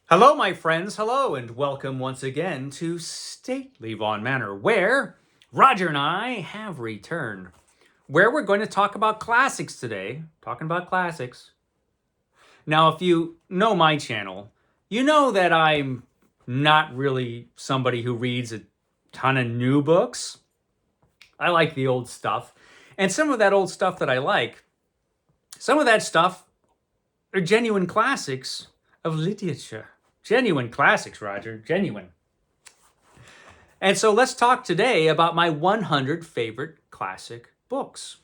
Hello, my friends. Hello, and welcome once again to Stately Vaughan Manor, where Roger and I have returned. Where we're going to talk about classics today. Talking about classics. Now, if you know my channel, you know that I'm not really somebody who reads a ton of new books. I like the old stuff. And some of that old stuff that I like, some of that stuff are genuine classics of literature. Genuine classics, Roger. Genuine. And so let's talk today about my 100 favorite classic books.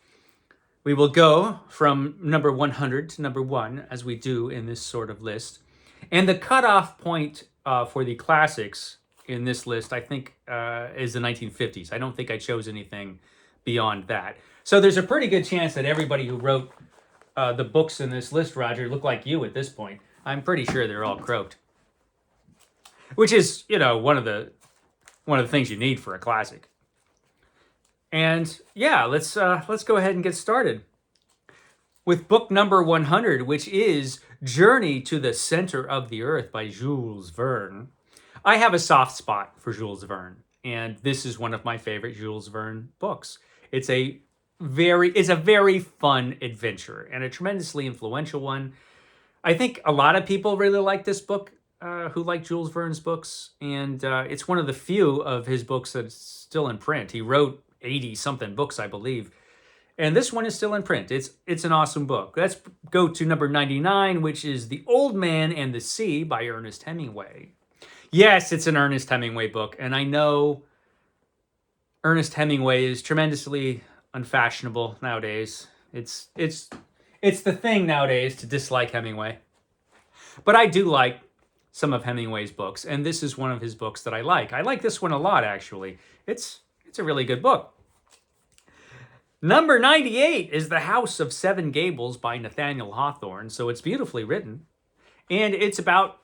We will go from number 100 to number 1, as we do in this sort of list. And the cutoff point for the classics in this list, I think, is the 1950s. I don't think I chose anything beyond that. So there's a pretty good chance that everybody who wrote the books in this list, Roger, look like you at this point. I'm pretty sure they're all croaked. Which is, one of the things you need for a classic. And yeah, let's go ahead and get started with book number 100, which is Journey to the Center of the Earth by Jules Verne. I have a soft spot for Jules Verne, and this is one of my favorite Jules Verne books. It's a very fun adventure and a tremendously influential one. I think a lot of people really like this book. Who like Jules Verne's books, and it's one of the few of his books that's still in print. He wrote 80-something books, I believe, and this one is still in print. It's an awesome book. Let's go to number 99, which is The Old Man and the Sea by Ernest Hemingway. Yes, it's an Ernest Hemingway book, and I know Ernest Hemingway is tremendously unfashionable nowadays. It's the thing nowadays to dislike Hemingway, but I do like some of Hemingway's books, and this is one of his books that I like. I like this one a lot, actually. It's a really good book. Number 98 is The House of Seven Gables by Nathaniel Hawthorne, so it's beautifully written, and it's about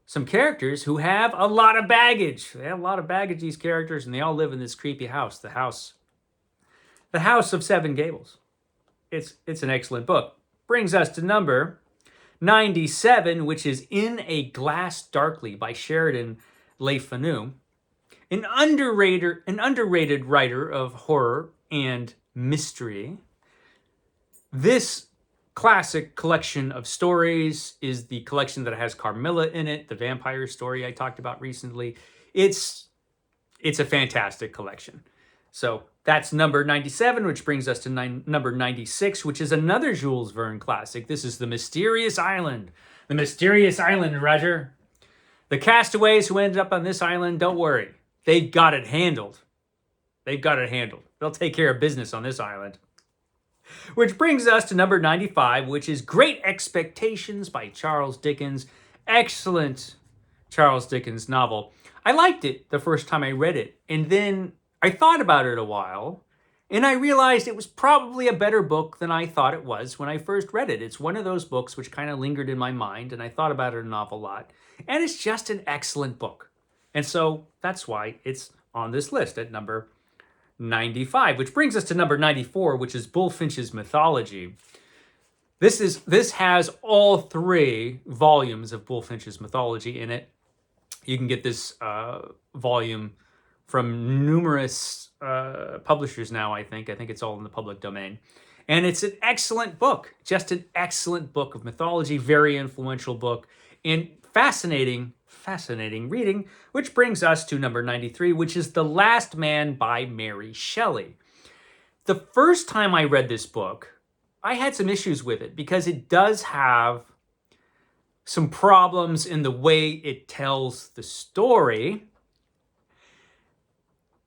some characters who have a lot of baggage. They have a lot of baggage, these characters, and they all live in this creepy house, the House of Seven Gables. It's an excellent book. Brings us to number 97, which is In a Glass Darkly by Sheridan Le Fanu, an underrated writer of horror and mystery. This classic collection of stories is the collection that has Carmilla in it, the vampire story I talked about recently. It's a fantastic collection. So that's number 97, which brings us to number 96, which is another Jules Verne classic. This is The Mysterious Island. The Mysterious Island, Roger. The castaways who ended up on this island, don't worry. They've got it handled. They'll take care of business on this island. Which brings us to number 95, which is Great Expectations by Charles Dickens. Excellent Charles Dickens novel. I liked it the first time I read it, and then I thought about it a while, and I realized it was probably a better book than I thought it was when I first read it. It's one of those books which kind of lingered in my mind, and I thought about it an awful lot. And it's just an excellent book. And so that's why it's on this list at number 95, which brings us to number 94, which is Bullfinch's Mythology. This has all 3 volumes of Bullfinch's Mythology in it. You can get this volume from numerous publishers now, I think. I think it's all in the public domain. And it's an excellent book, just an excellent book of mythology, very influential book, and fascinating reading, which brings us to number 93, which is The Last Man by Mary Shelley. The first time I read this book, I had some issues with it because it does have some problems in the way it tells the story.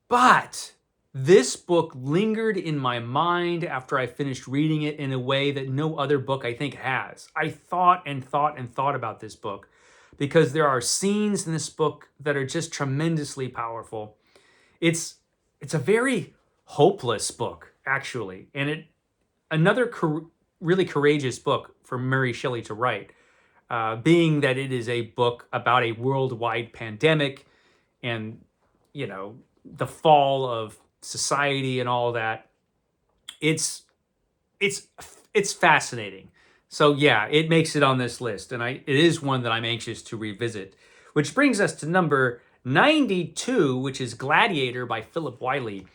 But this book lingered in my mind after I finished reading it in a way that no other book, I think, has. I thought about this book because there are scenes in this book that are just tremendously powerful. It's a very hopeless book, actually, and another really courageous book for Mary Shelley to write, being that it is a book about a worldwide pandemic and, the fall of society and all that. It's fascinating. So yeah, it makes it on this list, and it is one that I'm anxious to revisit. Which brings us to number 92, which is Gladiator by Philip Wiley.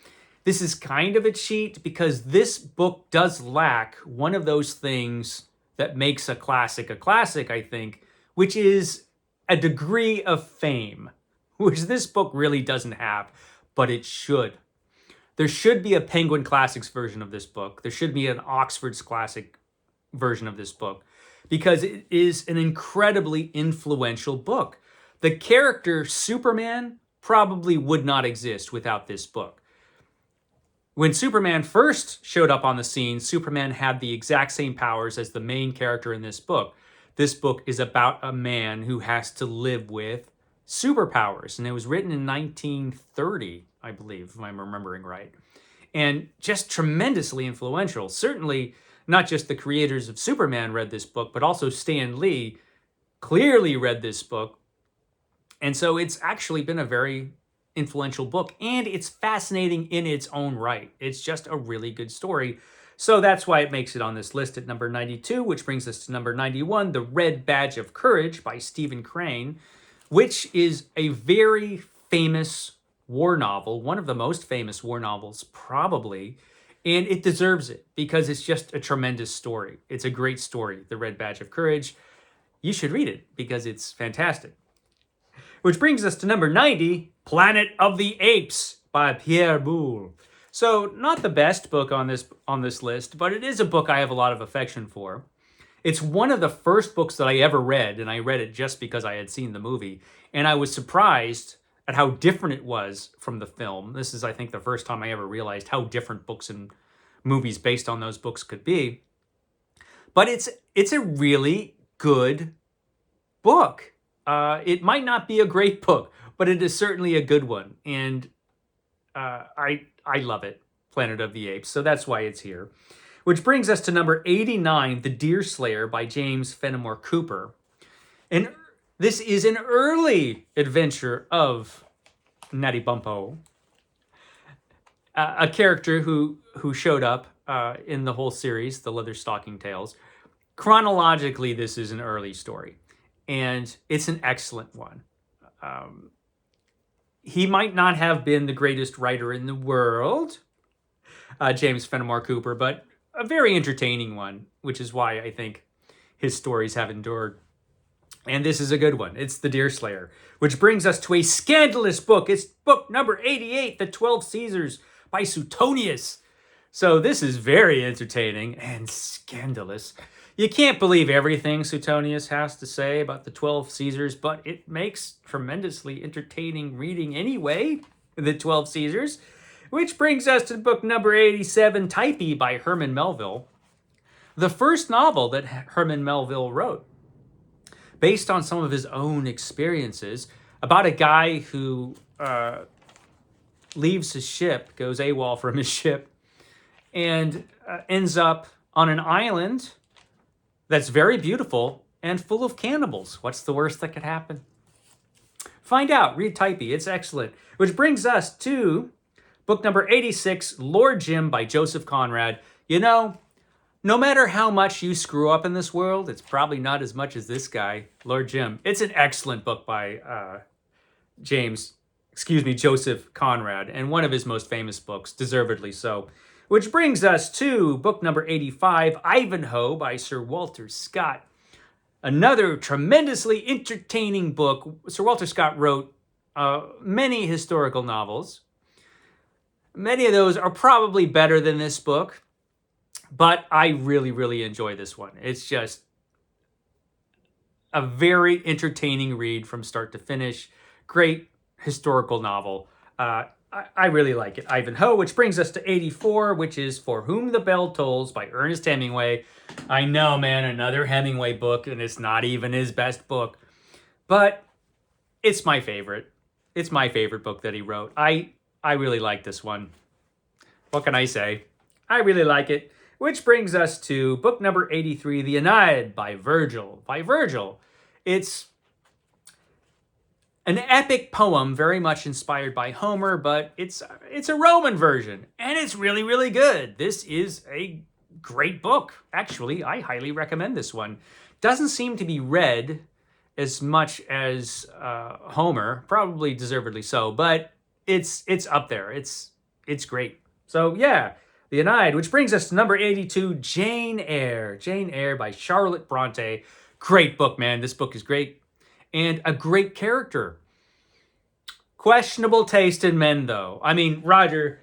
This is kind of a cheat because this book does lack one of those things that makes a classic, I think, which is a degree of fame, which this book really doesn't have, but it should. There should be a Penguin Classics version of this book. There should be an Oxford's Classic version of this book because it is an incredibly influential book. The character Superman probably would not exist without this book. When Superman first showed up on the scene, Superman had the exact same powers as the main character in this book. This book is about a man who has to live with superpowers, and it was written in 1930, I believe, if I'm remembering right. And just tremendously influential. Certainly, not just the creators of Superman read this book, but also Stan Lee clearly read this book. And so it's actually been a very influential book, and it's fascinating in its own right. It's just a really good story. So that's why it makes it on this list at number 92, which brings us to number 91, The Red Badge of Courage by Stephen Crane, which is a very famous war novel, one of the most famous war novels probably, and it deserves it because it's just a tremendous story. It's a great story, The Red Badge of Courage. You should read it because it's fantastic. Which brings us to number 90, Planet of the Apes by Pierre Boulle. So not the best book on this list, but it is a book I have a lot of affection for. It's one of the first books that I ever read, and I read it just because I had seen the movie. And I was surprised at how different it was from the film. This is, I think, the first time I ever realized how different books and movies based on those books could be. But it's a really good book. It might not be a great book, but it is certainly a good one. And I love it, Planet of the Apes. So that's why it's here. Which brings us to number 89, The Deerslayer by James Fenimore Cooper. And this is an early adventure of Natty Bumppo, a character who showed up in the whole series, The Leatherstocking Tales. Chronologically, this is an early story, and it's an excellent one. He might not have been the greatest writer in the world, James Fenimore Cooper, but a very entertaining one, which is why I think his stories have endured. And this is a good one. It's The Deerslayer, which brings us to a scandalous book. It's book number 88, The 12 Caesars by Suetonius. So this is very entertaining and scandalous. You can't believe everything Suetonius has to say about the 12 Caesars, but it makes tremendously entertaining reading anyway, The 12 Caesars. Which brings us to book number 87, Typee by Herman Melville. The first novel that Herman Melville wrote, based on some of his own experiences, about a guy who leaves his ship, goes AWOL from his ship, and ends up on an island that's very beautiful and full of cannibals. What's the worst that could happen? Find out. Read Typee. It's excellent. Which brings us to book number 86, Lord Jim by Joseph Conrad. You know, no matter how much you screw up in this world, it's probably not as much as this guy, Lord Jim. It's an excellent book by Joseph Conrad, and one of his most famous books, deservedly so. Which brings us to book number 85, Ivanhoe by Sir Walter Scott. Another tremendously entertaining book. Sir Walter Scott wrote many historical novels. Many of those are probably better than this book, but I really, really enjoy this one. It's just a very entertaining read from start to finish. Great historical novel. I really like it. Ivanhoe, which brings us to 84, which is For Whom the Bell Tolls by Ernest Hemingway. I know, man, another Hemingway book, and it's not even his best book, but it's my favorite. It's my favorite book that he wrote. I really like this one. What can I say? I really like it. Which brings us to book number 83, The Aeneid by Virgil. It's an epic poem, very much inspired by Homer, but it's a Roman version, and it's really, really good. This is a great book. Actually, I highly recommend this one. Doesn't seem to be read as much as Homer, probably deservedly so, but it's up there. It's great. So yeah, The Aeneid, which brings us to number 82, Jane Eyre. Jane Eyre by Charlotte Bronte. Great book, man. This book is great. And a great character. Questionable taste in men, though. I mean, Roger,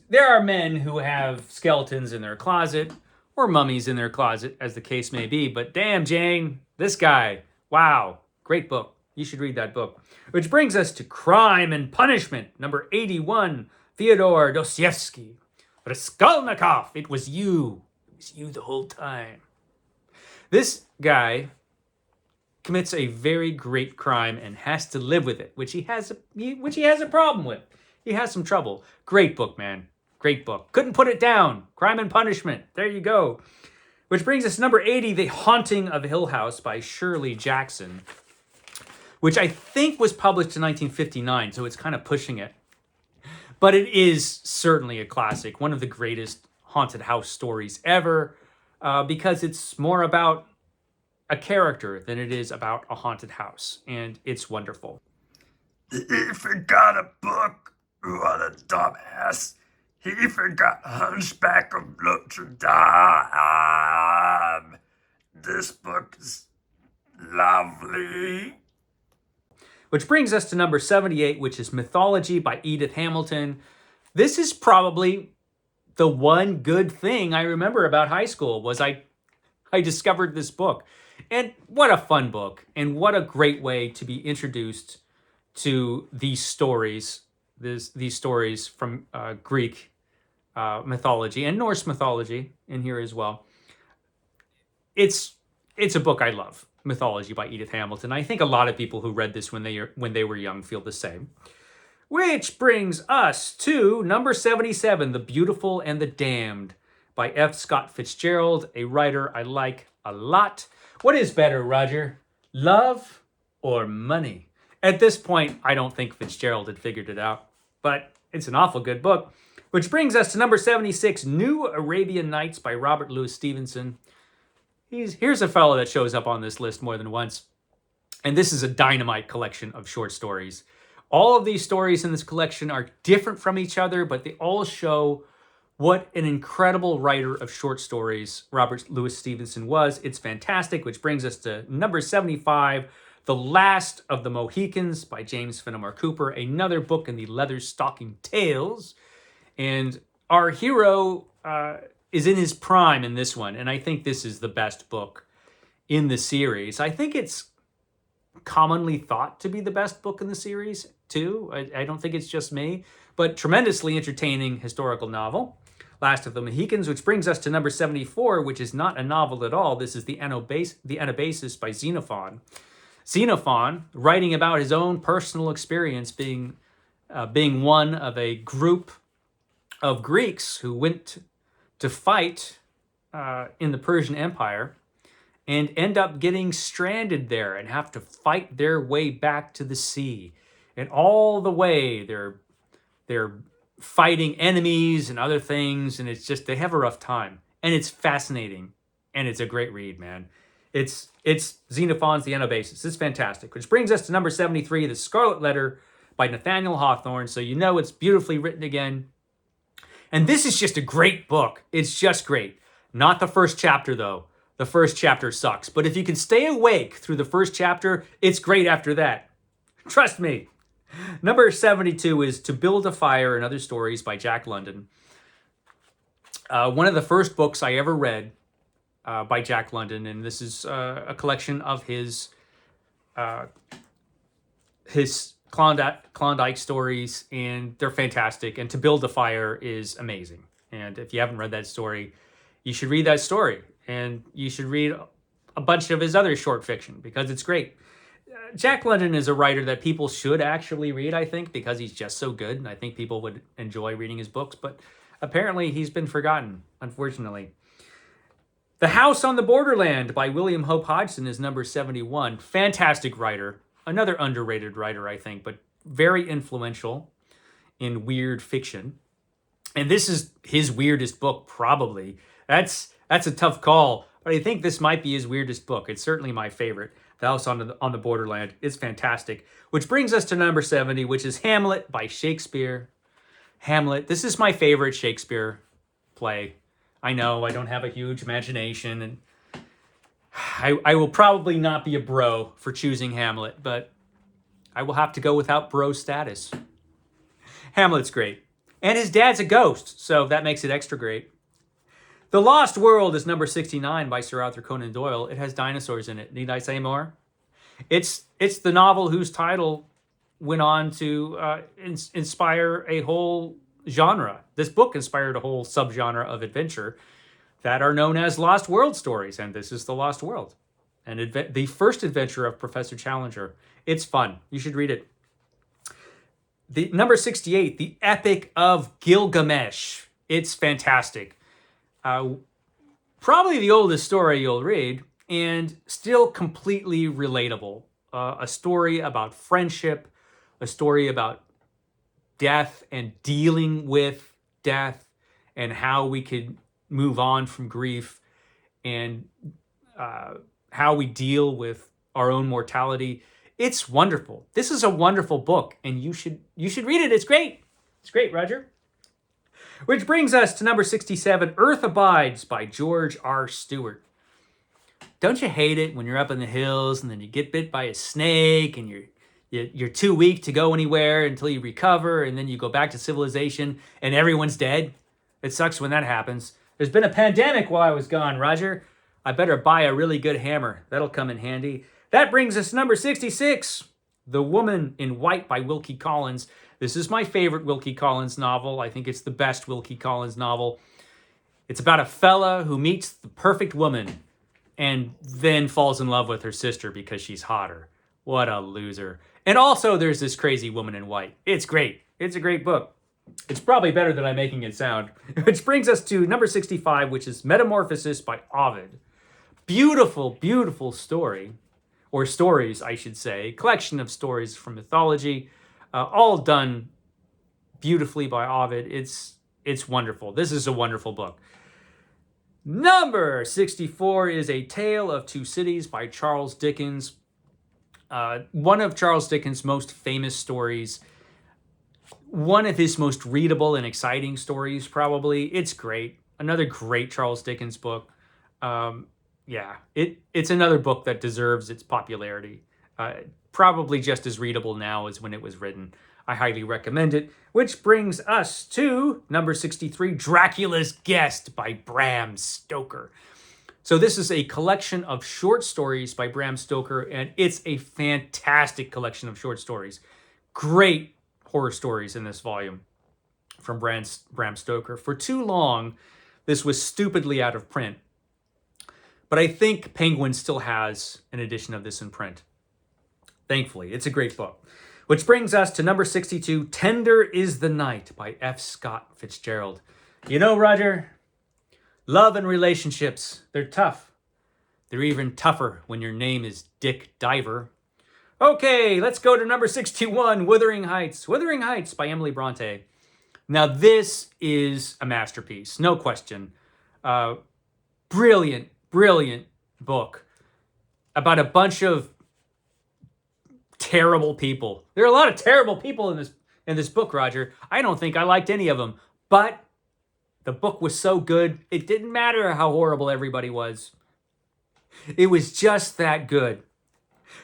there are men who have skeletons in their closet, or mummies in their closet, as the case may be. But damn, Jane, this guy, wow, great book. You should read that book. Which brings us to Crime and Punishment, number 81, Fyodor Dostoevsky. Raskolnikov, it was you. It was you the whole time. This guy commits a very great crime and has to live with it, which he has a problem with. He has some trouble. Great book, man. Great book. Couldn't put it down. Crime and Punishment. There you go. Which brings us to number 80, The Haunting of Hill House by Shirley Jackson, which I think was published in 1959, so it's kind of pushing it. But it is certainly a classic, one of the greatest haunted house stories ever, because it's more about a character than it is about a haunted house, and it's wonderful. He forgot a book. What a dumbass. He forgot Hunchback of Notre Dame. This book is lovely. Which brings us to number 78, which is Mythology by Edith Hamilton. This is probably the one good thing I remember about high school was I discovered this book. And what a fun book, and what a great way to be introduced to these stories, these stories from Greek mythology and Norse mythology in here as well. It's a book I love, Mythology by Edith Hamilton. I think a lot of people who read this when they were young feel the same. Which brings us to number 77, The Beautiful and the Damned by F. Scott Fitzgerald, a writer I like a lot. What is better, Roger? Love or money? At this point, I don't think Fitzgerald had figured it out, but it's an awful good book. Which brings us to number 76, New Arabian Nights by Robert Louis Stevenson. Here's a fellow that shows up on this list more than once. And this is a dynamite collection of short stories. All of these stories in this collection are different from each other, but they all show what an incredible writer of short stories Robert Louis Stevenson was. It's fantastic, which brings us to number 75, The Last of the Mohicans by James Fenimore Cooper, another book in the Leatherstocking Tales. And our hero is in his prime in this one, and I think this is the best book in the series. I think it's commonly thought to be the best book in the series, too. I don't think it's just me, but tremendously entertaining historical novel. Last of the Mohicans, which brings us to number 74, which is not a novel at all. This is the Anabasis by Xenophon. Xenophon, writing about his own personal experience being one of a group of Greeks who went to fight in the Persian Empire and end up getting stranded there and have to fight their way back to the sea. And all the way they're fighting enemies and other things, and it's just, they have a rough time. And it's fascinating, and it's a great read, man. It's Xenophon's The Anabasis. It's fantastic. Which brings us to number 73, The Scarlet Letter by Nathaniel Hawthorne. So you know it's beautifully written again. And this is just a great book. It's just great. Not the first chapter, though. The first chapter sucks. But if you can stay awake through the first chapter, it's great after that. Trust me. Number 72 is To Build a Fire and Other Stories by Jack London. One of the first books I ever read by Jack London, and this is a collection of his Klondike stories, and they're fantastic. And To Build a Fire is amazing. And if you haven't read that story, you should read that story. And you should read a bunch of his other short fiction because it's great. Jack London is a writer that people should actually read, I think, because he's just so good. And I think people would enjoy reading his books. But apparently he's been forgotten, unfortunately. The House on the Borderland by William Hope Hodgson is number 71. Fantastic writer. Another underrated writer, I think, but very influential in weird fiction. And this is his weirdest book, probably. That's That's a tough call, but I think this might be his weirdest book. It's certainly my favorite. The House on the Borderland is fantastic. Which brings us to number 70, which is Hamlet by Shakespeare. Hamlet. This is my favorite Shakespeare play. I know I don't have a huge imagination, and I will probably not be a bro for choosing Hamlet, but I will have to go without bro status. Hamlet's great. And his dad's a ghost, so that makes it extra great. The Lost World is number 69 by Sir Arthur Conan Doyle. It has dinosaurs in it. Need I say more? It's the novel whose title went on to inspire a whole genre. This book inspired a whole subgenre of adventure that are known as Lost World stories, and this is The Lost World, and the first adventure of Professor Challenger. It's fun. You should read it. The number 68, The Epic of Gilgamesh. It's fantastic. Probably the oldest story you'll read, and still completely relatable. A story about friendship, a story about death and dealing with death, and how we could move on from grief, and how we deal with our own mortality. It's wonderful. This is a wonderful book, and you should read it. It's great. It's great, Roger. Which brings us to number 67, Earth Abides by George R. Stewart. Don't you hate it when you're up in the hills and then you get bit by a snake and you're too weak to go anywhere until you recover, and then you go back to civilization and everyone's dead? It sucks when that happens. There's been a pandemic while I was gone, Roger. I better buy a really good hammer. That'll come in handy. That brings us to number 66, The Woman in White by Wilkie Collins. This is my favorite Wilkie Collins novel. I think it's the best Wilkie Collins novel. It's about a fella who meets the perfect woman and then falls in love with her sister because she's hotter. What a loser. And also there's this crazy woman in white. It's great. It's a great book. It's probably better than I'm making it sound. Which brings us to number 65, which is Metamorphosis by Ovid. Beautiful, beautiful story. Or stories, I should say. Collection of stories from mythology. All done beautifully by Ovid. It's wonderful. This is a wonderful book. Number 64 is A Tale of Two Cities by Charles Dickens. One of Charles Dickens' most famous stories. One of his most readable and exciting stories, probably. It's great. Another great Charles Dickens book. It's another book that deserves its popularity. Probably just as readable now as when it was written. I highly recommend it. Which brings us to number 63, Dracula's Guest by Bram Stoker. So this is a collection of short stories by Bram Stoker, and it's a fantastic collection of short stories. Great horror stories in this volume from Bram Stoker. For too long, this was stupidly out of print. But I think Penguin still has an edition of this in print. Thankfully, it's a great book. Which brings us to number 62, Tender is the Night by F. Scott Fitzgerald. You know, Roger, love and relationships, they're tough. They're even tougher when your name is Dick Diver. Okay, let's go to number 61, Wuthering Heights. Wuthering Heights by Emily Bronte. Now, this is a masterpiece, no question. Brilliant, brilliant book about a bunch of terrible people. There are a lot of terrible people in this book, Roger. I don't think I liked any of them, but the book was so good, it didn't matter how horrible everybody was. It was just that good.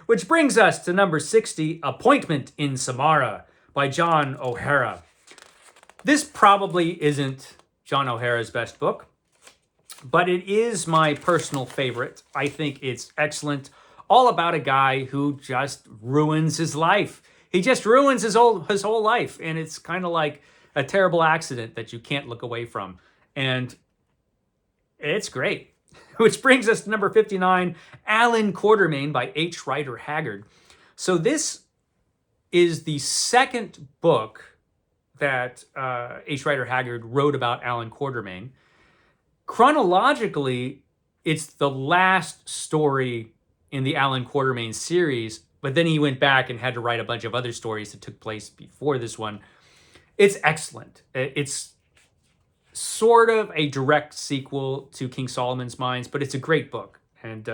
Which brings us to number 60, Appointment in Samara by John O'Hara. This probably isn't John O'Hara's best book, but it is my personal favorite. I think it's excellent. All about a guy who just ruins his life. He just ruins his whole life, and it's kind of like a terrible accident that you can't look away from. And it's great. Which brings us to number 59, Allan Quatermain by H. Rider Haggard. So this is the second book that H. Rider Haggard wrote about Allan Quatermain. Chronologically, it's the last story in the Allan Quatermain series, but then he went back and had to write a bunch of other stories that took place before this one. It's excellent. It's sort of a direct sequel to King Solomon's Mines, but it's a great book, and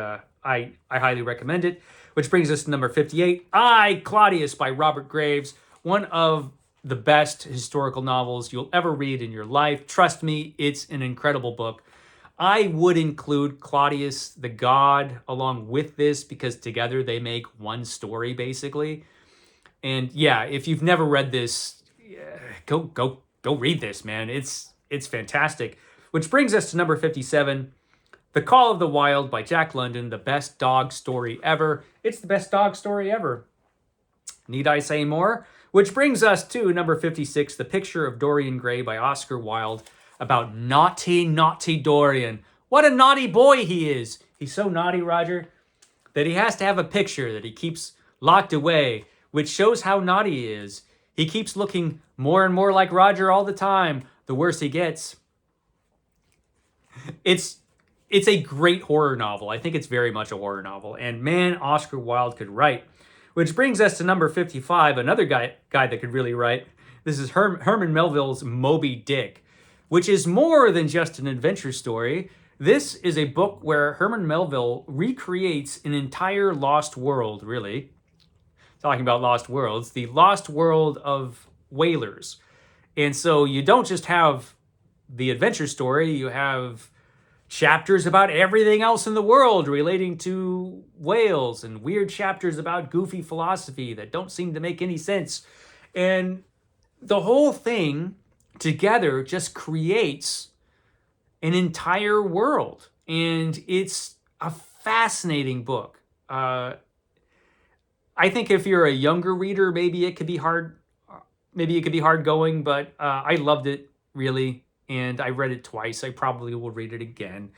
I highly recommend it. Which brings us to number 58, I, Claudius by Robert Graves, one of the best historical novels you'll ever read in your life. Trust me, it's an incredible book. I would include Claudius the God along with this because together they make one story basically. And yeah, if you've never read this, go read this, man. It's fantastic. Which brings us to number 57, The Call of the Wild by Jack London, the best dog story ever. It's the best dog story ever. Need I say more? Which brings us to number 56, The Picture of Dorian Gray by Oscar Wilde, about naughty, naughty Dorian. What a naughty boy he is. He's so naughty, Roger, that he has to have a picture that he keeps locked away, which shows how naughty he is. He keeps looking more and more like Roger all the time, the worse he gets. It's a great horror novel. I think it's very much a horror novel. And man, Oscar Wilde could write. Which brings us to number 55, another guy that could really write. This is Herman Melville's Moby Dick, which is more than just an adventure story. This is a book where Herman Melville recreates an entire lost world, really. Talking about lost worlds, the lost world of whalers. And so you don't just have the adventure story, you have chapters about everything else in the world relating to whales and weird chapters about goofy philosophy that don't seem to make any sense. And the whole thing together just creates an entire world. And it's a fascinating book. I think if you're a younger reader, maybe it could be hard. Maybe it could be hard going, but I loved it, really. And I read it twice. I probably will read it again.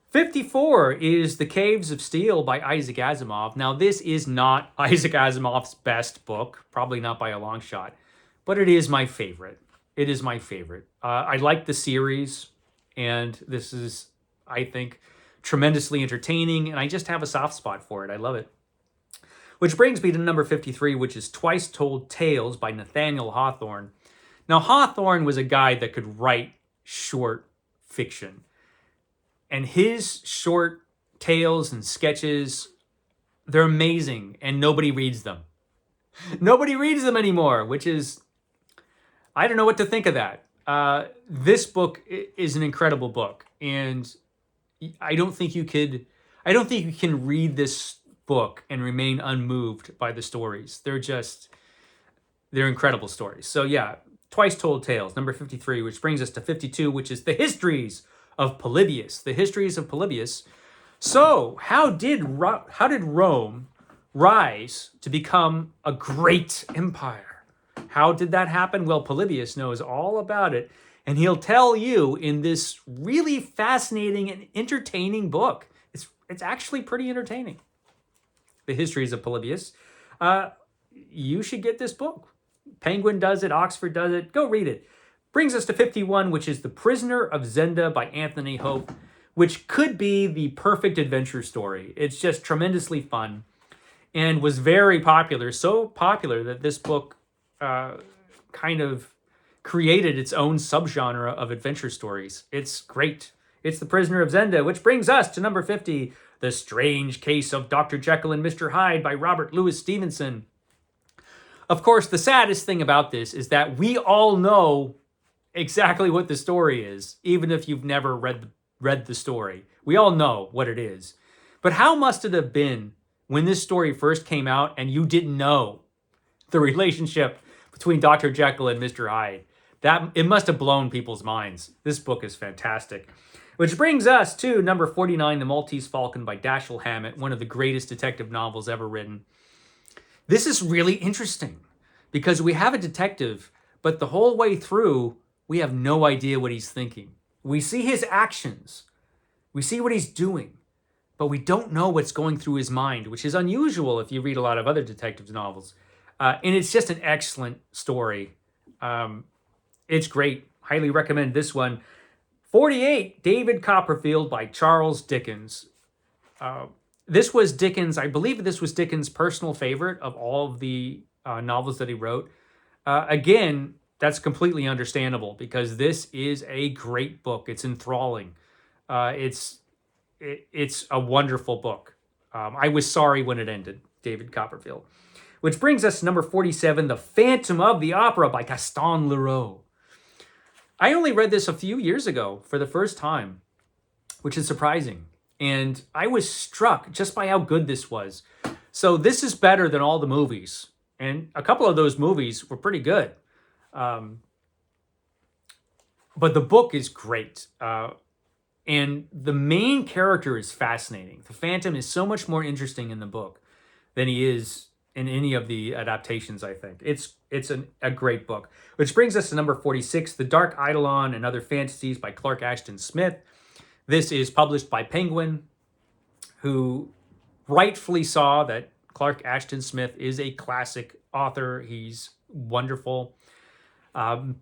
54 is The Caves of Steel by Isaac Asimov. Now, this is not Isaac Asimov's best book, probably not by a long shot, but it is my favorite. It is my favorite. I like the series, and this is, I think, tremendously entertaining, and I just have a soft spot for it. I love it. Which brings me to number 53, which is Twice Told Tales by Nathaniel Hawthorne. Now, Hawthorne was a guy that could write short fiction. And his short tales and sketches, they're amazing, and nobody reads them. Nobody reads them anymore, which is, I don't know what to think of that. This book is an incredible book, and I don't think you can read this book and remain unmoved by the stories. They're incredible stories. So yeah, Twice Told Tales, number 53, which brings us to 52, which is The Histories of Polybius. The Histories of Polybius. So, how did Rome rise to become a great empire? How did that happen? Well, Polybius knows all about it, and he'll tell you in this really fascinating and entertaining book. It's actually pretty entertaining. The Histories of Polybius. You should get this book. Penguin does it, Oxford does it. Go read it. Brings us to 51, which is The Prisoner of Zenda by Anthony Hope, which could be the perfect adventure story. It's just tremendously fun and was very popular. So popular that this book kind of created its own subgenre of adventure stories. It's great. It's The Prisoner of Zenda, which brings us to number 50, The Strange Case of Dr. Jekyll and Mr. Hyde by Robert Louis Stevenson. Of course, the saddest thing about this is that we all know exactly what the story is, even if you've never read the story. We all know what it is. But how must it have been when this story first came out and you didn't know the relationship between Dr. Jekyll and Mr. Hyde? It must have blown people's minds. This book is fantastic. Which brings us to number 49, The Maltese Falcon by Dashiell Hammett, one of the greatest detective novels ever written. This is really interesting because we have a detective, but the whole way through, we have no idea what he's thinking. We see his actions. We see what he's doing, but we don't know what's going through his mind, which is unusual if you read a lot of other detective novels. And it's just an excellent story. It's great. Highly recommend this one. 48, David Copperfield by Charles Dickens. This was Dickens, I believe this was Dickens' personal favorite of all of the novels that he wrote. Again, that's completely understandable because this is a great book. It's enthralling. It's a wonderful book. I was sorry when it ended, David Copperfield. Which brings us to number 47, The Phantom of the Opera by Gaston Leroux. I only read this a few years ago for the first time, which is surprising. And I was struck just by how good this was. So this is better than all the movies. And a couple of those movies were pretty good. But the book is great. And the main character is fascinating. The Phantom is so much more interesting in the book than he is in any of the adaptations, I think. It's a great book. Which brings us to number 46, The Dark Eidolon and Other Fantasies by Clark Ashton Smith. This is published by Penguin, who rightfully saw that Clark Ashton Smith is a classic author. He's wonderful.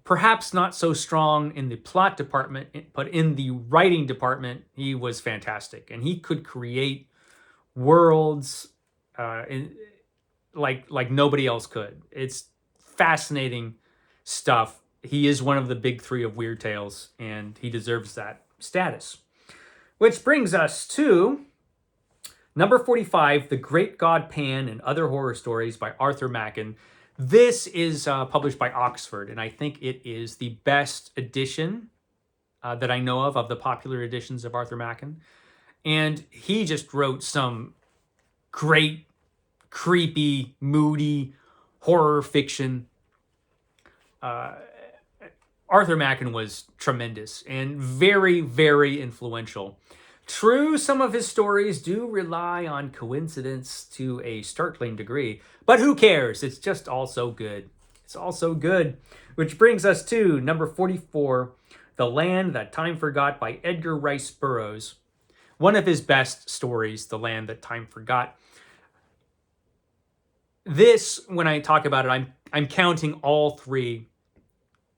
Perhaps not so strong in the plot department, but in the writing department, he was fantastic. And he could create worlds like nobody else could. It's fascinating stuff. He is one of the big three of Weird Tales, and he deserves that status. Which brings us to number 45, The Great God Pan and Other Horror Stories by Arthur Machen. This is published by Oxford, and I think it is the best edition that I know of the popular editions of Arthur Machen. And he just wrote some great, creepy, moody horror fiction. Arthur Machen was tremendous and very, very influential. True, some of his stories do rely on coincidence to a startling degree, but who cares? It's just all so good. It's all so good. Which brings us to number 44, The Land That Time Forgot by Edgar Rice Burroughs. One of his best stories, The Land That Time Forgot. This, when I talk about it, I'm counting all three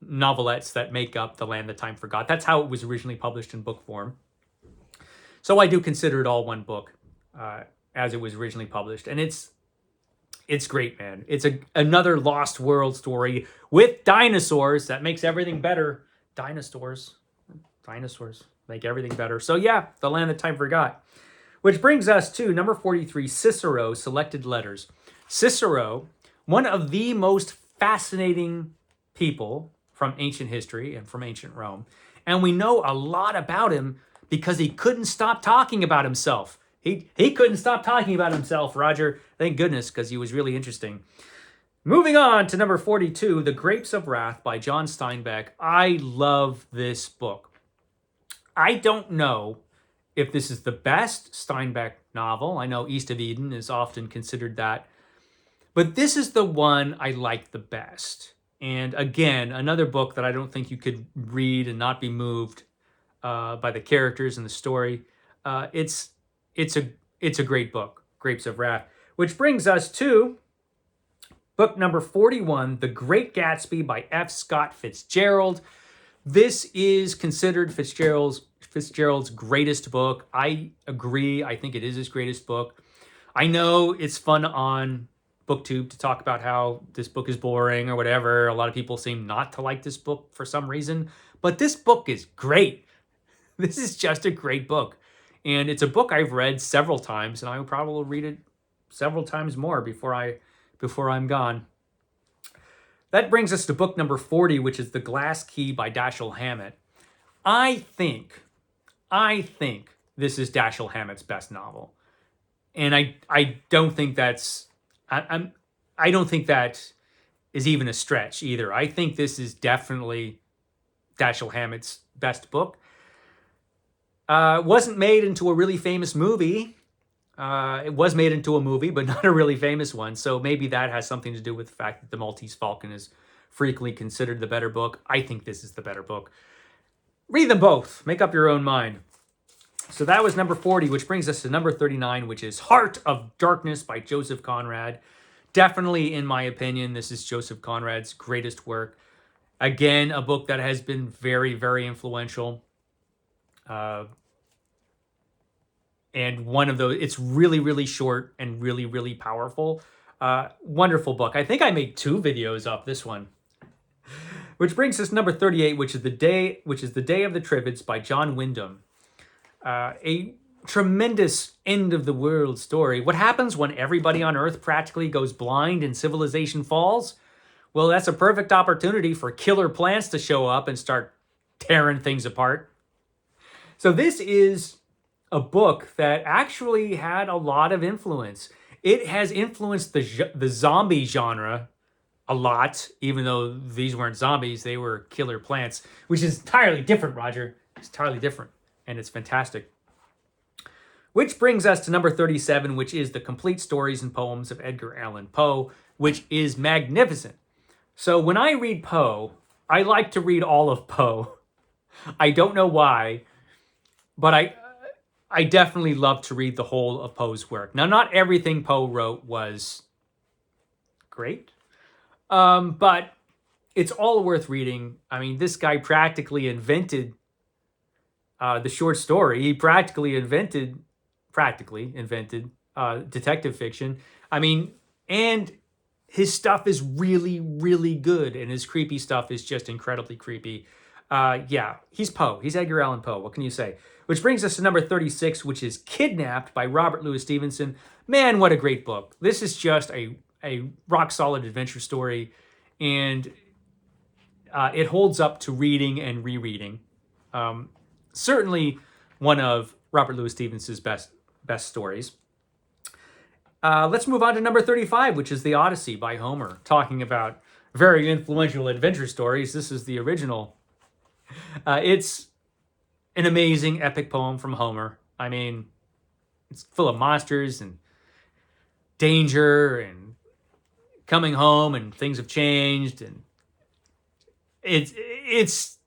novelettes that make up The Land That Time Forgot. That's how it was originally published in book form. So I do consider it all one book as it was originally published. And it's great, man. It's another Lost World story with dinosaurs. That makes everything better. Dinosaurs make everything better. So yeah, The Land That Time Forgot. Which brings us to number 43, Cicero, Selected Letters. Cicero, one of the most fascinating people from ancient history and from ancient Rome. And we know a lot about him because he couldn't stop talking about himself. He couldn't stop talking about himself, Roger. Thank goodness, because he was really interesting. Moving on to number 42, The Grapes of Wrath by John Steinbeck. I love this book. I don't know if this is the best Steinbeck novel. I know East of Eden is often considered that. But this is the one I like the best. And again, another book that I don't think you could read and not be moved by the characters and the story. It's a great book, Grapes of Wrath. Which brings us to book number 41, The Great Gatsby by F. Scott Fitzgerald. This is considered Fitzgerald's greatest book. I agree. I think it is his greatest book. I know it's fun on BookTube to talk about how this book is boring or whatever. A lot of people seem not to like this book for some reason, but this book is great. This is just a great book. And it's a book I've read several times, and I will probably read it several times more before I'm gone. That brings us to book number 40, which is The Glass Key by Dashiell Hammett. I think this is Dashiell Hammett's best novel. And I don't think that's I don't think that is even a stretch either. I think this is definitely Dashiell Hammett's best book. Wasn't made into a really famous movie. It was made into a movie, but not a really famous one. So maybe that has something to do with the fact that The Maltese Falcon is frequently considered the better book. I think this is the better book. Read them both. Make up your own mind. So that was number 40, which brings us to number 39, which is Heart of Darkness by Joseph Conrad. Definitely, in my opinion, this is Joseph Conrad's greatest work. Again, a book that has been very, very influential. And one of those, it's really, really short and really, really powerful. Wonderful book. I think I made 2 videos off this one. Which brings us to number 38, which is the Day of the Triffids by John Wyndham. A tremendous end of the world story. What happens when everybody on Earth practically goes blind and civilization falls? Well, that's a perfect opportunity for killer plants to show up and start tearing things apart. So this is a book that actually had a lot of influence. It has influenced the zombie genre a lot, even though these weren't zombies, they were killer plants, which is entirely different, Roger. It's entirely different, and it's fantastic. Which brings us to number 37, which is The Complete Stories and Poems of Edgar Allan Poe, which is magnificent. So when I read Poe, I like to read all of Poe. I don't know why, but I definitely love to read the whole of Poe's work. Now, not everything Poe wrote was great, but it's all worth reading. I mean, this guy practically invented the short story. He practically invented detective fiction. I mean, and his stuff is really, really good, and his creepy stuff is just incredibly creepy. Yeah, he's Poe. He's Edgar Allan Poe. What can you say? Which brings us to number 36, which is Kidnapped by Robert Louis Stevenson. Man, what a great book. This is just a rock-solid adventure story, and it holds up to reading and rereading. Certainly one of Robert Louis Stevenson's best stories. Let's move on to number 35, which is The Odyssey by Homer, talking about very influential adventure stories. This is the original. It's an amazing epic poem from Homer. I mean, it's full of monsters and danger and coming home, and things have changed, and it's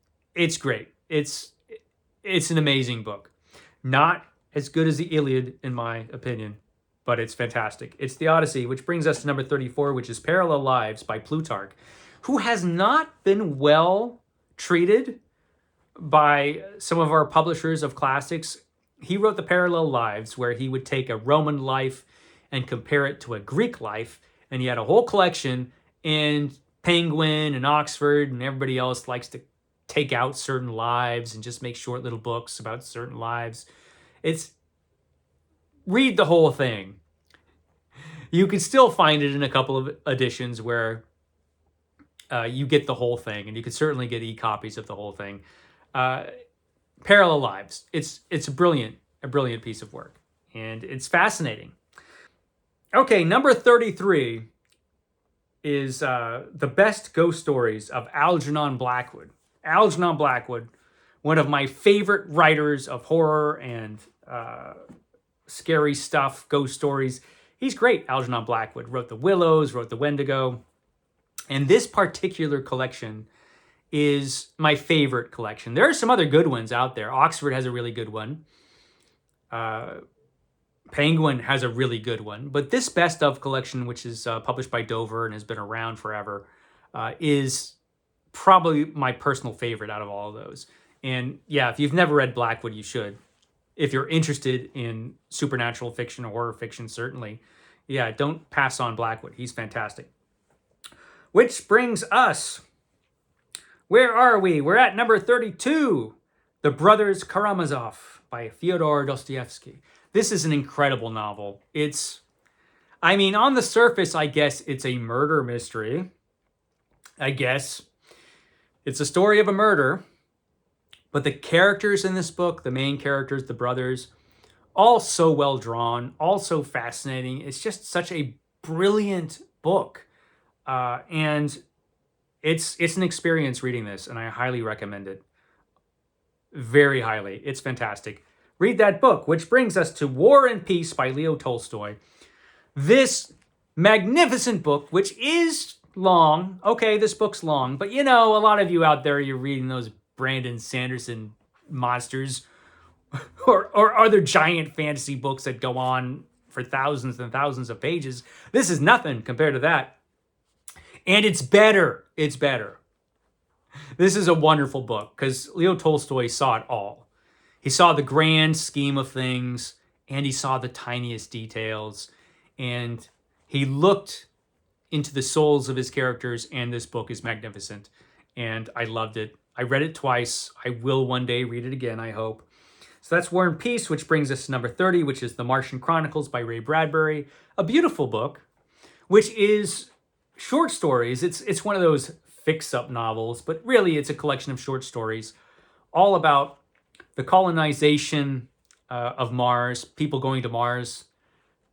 great. It's an amazing book. Not as good as the Iliad, in my opinion, but it's fantastic. It's The Odyssey, which brings us to number 34, which is Parallel Lives by Plutarch, who has not been well treated by some of our publishers of classics. He wrote the Parallel Lives, where he would take a Roman life and compare it to a Greek life, and he had a whole collection, and Penguin and Oxford and everybody else likes to take out certain lives and just make short little books about certain lives. Read the whole thing. You can still find it in a couple of editions where you get the whole thing, and you can certainly get e-copies of the whole thing. Parallel Lives. It's a brilliant piece of work, and it's fascinating. Okay, number 33 is The Best Ghost Stories of Algernon Blackwood. Algernon Blackwood, one of my favorite writers of horror and scary stuff, ghost stories. He's great. Algernon Blackwood wrote The Willows, wrote The Wendigo. And this particular collection is my favorite collection. There are some other good ones out there. Oxford has a really good one. Penguin has a really good one. But this best of collection, which is published by Dover and has been around forever, is probably my personal favorite out of all of those. And yeah, if you've never read Blackwood, you should. If you're interested in supernatural fiction or horror fiction, certainly. Yeah, don't pass on Blackwood. He's fantastic. Which brings us... Where are we? We're at number 32. The Brothers Karamazov by Fyodor Dostoevsky. This is an incredible novel. On the surface, I guess it's a murder mystery. I guess. It's a story of a murder. But the characters in this book, the main characters, the brothers, all so well drawn, all so fascinating. It's just such a brilliant book. And it's an experience reading this, and I highly recommend it. Very highly. It's fantastic. Read that book, which brings us to War and Peace by Leo Tolstoy. This magnificent book, which is long. Okay, this book's long, but a lot of you out there, you're reading those Brandon Sanderson monsters or other giant fantasy books that go on for thousands and thousands of pages. This is nothing compared to that. And it's better. It's better. This is a wonderful book because Leo Tolstoy saw it all. He saw the grand scheme of things, and he saw the tiniest details, and he looked into the souls of his characters, and this book is magnificent. and I loved it. I read it twice. I will one day read it again, I hope. So that's War and Peace, which brings us to number 30, which is The Martian Chronicles by Ray Bradbury. A beautiful book, which is short stories. It's one of those fix-up novels, but really it's a collection of short stories all about the colonization of Mars, people going to Mars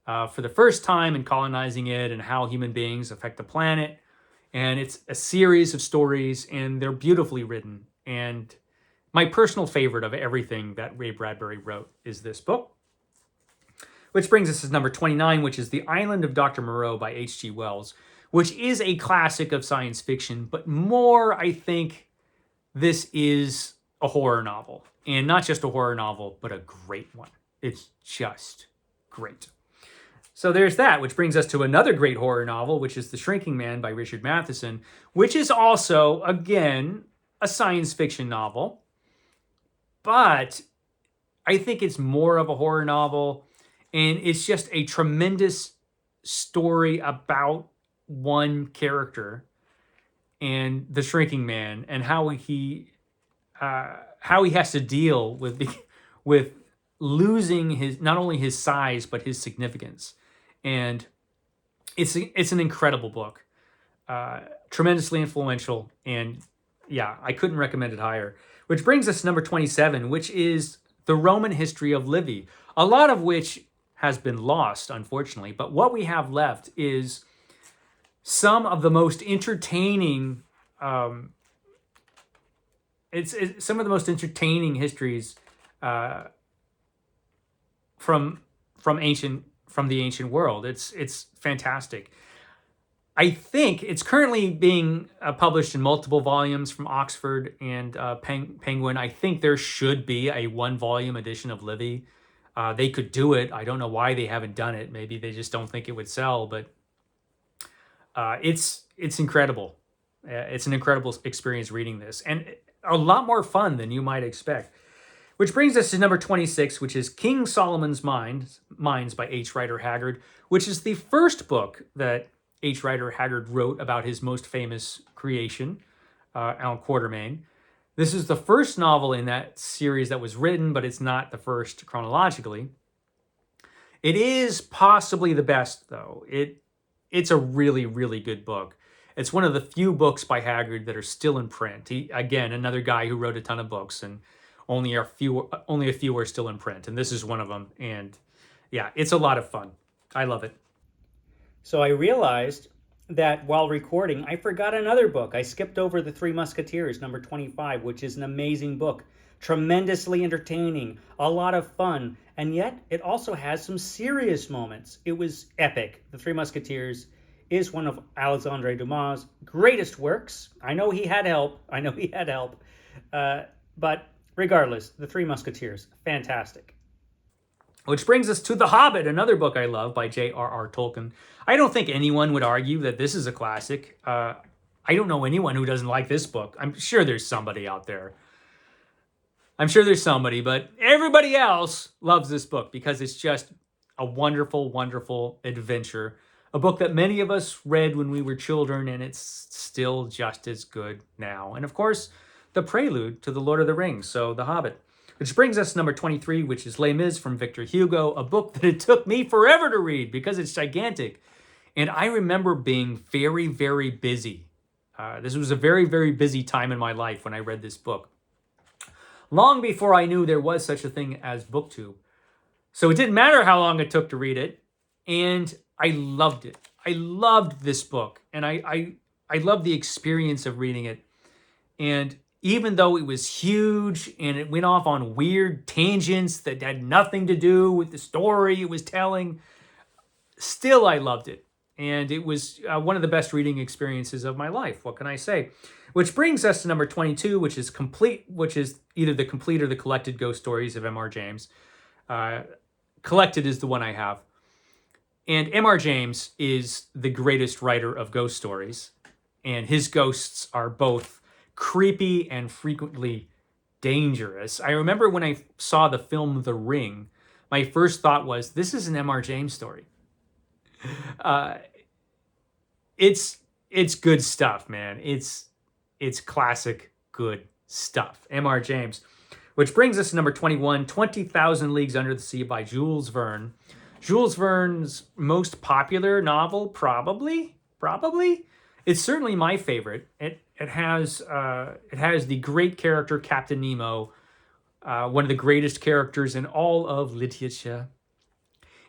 for the first time and colonizing it, and how human beings affect the planet. And it's a series of stories, and they're beautifully written. And my personal favorite of everything that Ray Bradbury wrote is this book. Which brings us to number 29, which is The Island of Dr. Moreau by H.G. Wells, which is a classic of science fiction, but more, I think, this is a horror novel. And not just a horror novel, but a great one. It's just great. So there's that, which brings us to another great horror novel, which is The Shrinking Man by Richard Matheson, which is also, again, a science fiction novel. But I think it's more of a horror novel, and it's just a tremendous story about one character and the Shrinking Man, and how he has to deal with losing his, not only his size but his significance. And it's an incredible book, tremendously influential, and yeah, I couldn't recommend it higher. Which brings us to number 27, which is The Roman History of Livy, a lot of which has been lost, unfortunately. But what we have left is some of the most entertaining, it's some of the most entertaining histories from the ancient world. It's fantastic. I think it's currently being published in multiple volumes from Oxford and Penguin. I think there should be a 1-volume edition of Livy. They could do it. I don't know why they haven't done it. Maybe they just don't think it would sell, but it's incredible. It's an incredible experience reading this, and a lot more fun than you might expect. Which brings us to number 26, which is King Solomon's Mines by H. Rider Haggard, which is the first book that H. Rider Haggard wrote about his most famous creation, Allan Quatermain. This is the first novel in that series that was written, but it's not the first chronologically. It is possibly the best, though. It's a really, really good book. It's one of the few books by Haggard that are still in print. He, again, another guy who wrote a ton of books, and only a few are still in print, and this is one of them. And yeah, it's a lot of fun. I love it. So I realized that while recording, I forgot another book. I skipped over The Three Musketeers, number 25, which is an amazing book. Tremendously entertaining, a lot of fun, and yet it also has some serious moments. It was epic. The Three Musketeers is one of Alexandre Dumas' greatest works. I know he had help. But regardless, The Three Musketeers, fantastic. Which brings us to The Hobbit, another book I love by J.R.R. Tolkien. I don't think anyone would argue that this is a classic. I don't know anyone who doesn't like this book. I'm sure there's somebody out there. But everybody else loves this book because it's just a wonderful, wonderful adventure. A book that many of us read when we were children, and it's still just as good now. And of course, the prelude to The Lord of the Rings, so The Hobbit. Which brings us to number 23, which is Les Mis from Victor Hugo, a book that it took me forever to read because it's gigantic. And I remember being very, very busy. This was a very, very busy time in my life when I read this book. Long before I knew there was such a thing as BookTube. So it didn't matter how long it took to read it. And I loved it. I loved this book. And I loved the experience of reading it. And even though it was huge and it went off on weird tangents that had nothing to do with the story it was telling, still I loved it. And it was one of the best reading experiences of my life. What can I say? Which brings us to number 22, which is either the complete or the collected ghost stories of M.R. James. Collected is the one I have. And M.R. James is the greatest writer of ghost stories. And his ghosts are both creepy and frequently dangerous. I remember when I saw the film The Ring, my first thought was, this is an M.R. James story. It's good stuff, man. It's it's classic good stuff. M.R. James. Which brings us to number 21, 20,000 Leagues Under the Sea by Jules Verne. Jules Verne's most popular novel, probably. It's certainly my favorite. It has the great character Captain Nemo, one of the greatest characters in all of literature.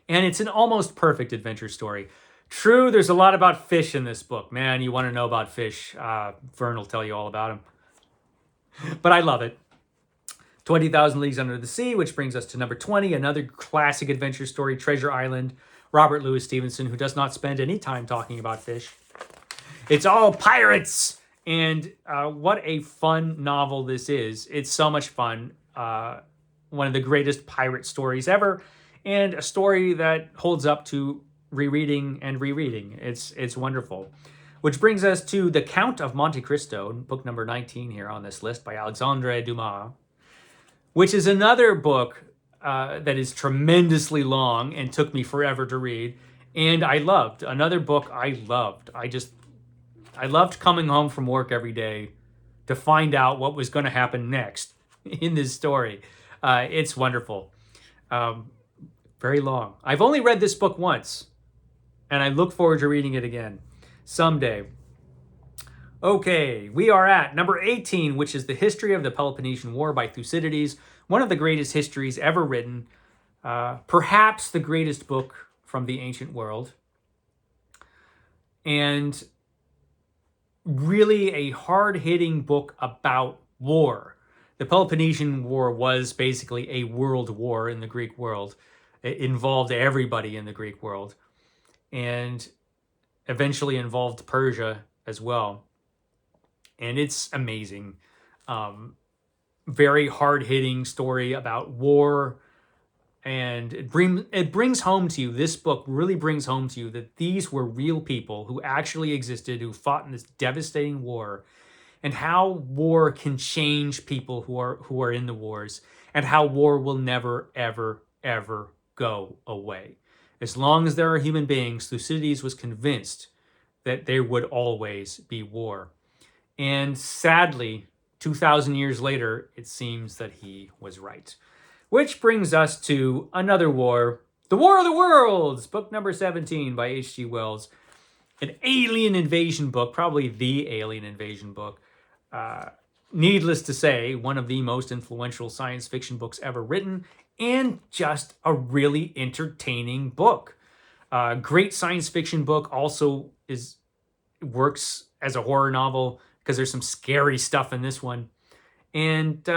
And it's an almost perfect adventure story. True, there's a lot about fish in this book. Man, you want to know about fish. Verne will tell you all about them. But I love it. 20,000 Leagues Under the Sea, which brings us to number 20, another classic adventure story, Treasure Island, Robert Louis Stevenson, who does not spend any time talking about fish. It's all pirates! And what a fun novel this is. It's so much fun. One of the greatest pirate stories ever, and a story that holds up to rereading and rereading. It's wonderful. Which brings us to The Count of Monte Cristo, book number 19 here on this list by Alexandre Dumas, which is another book that is tremendously long and took me forever to read. And I loved. Another book I loved. I loved coming home from work every day to find out what was going to happen next in this story. It's wonderful. Very long. I've only read this book once, and I look forward to reading it again someday. Okay, we are at number 18, which is The History of the Peloponnesian War by Thucydides, one of the greatest histories ever written, perhaps the greatest book from the ancient world, and really a hard-hitting book about war. The Peloponnesian War was basically a world war in the Greek world. It involved everybody in the Greek world, and eventually involved Persia as well. And it's amazing. Very hard-hitting story about war. And it brings home to you, this book really brings home to you that these were real people who actually existed, who fought in this devastating war, and how war can change people who are in the wars, and how war will never, ever, ever go away. As long as there are human beings, Thucydides was convinced that there would always be war. And sadly, 2,000 years later, it seems that he was right. Which brings us to another war, The War of the Worlds, book number 17 by H.G. Wells. An alien invasion book, probably the alien invasion book. Needless to say, one of the most influential science fiction books ever written, and just a really entertaining book. Great science fiction book, also works as a horror novel, because there's some scary stuff in this one. And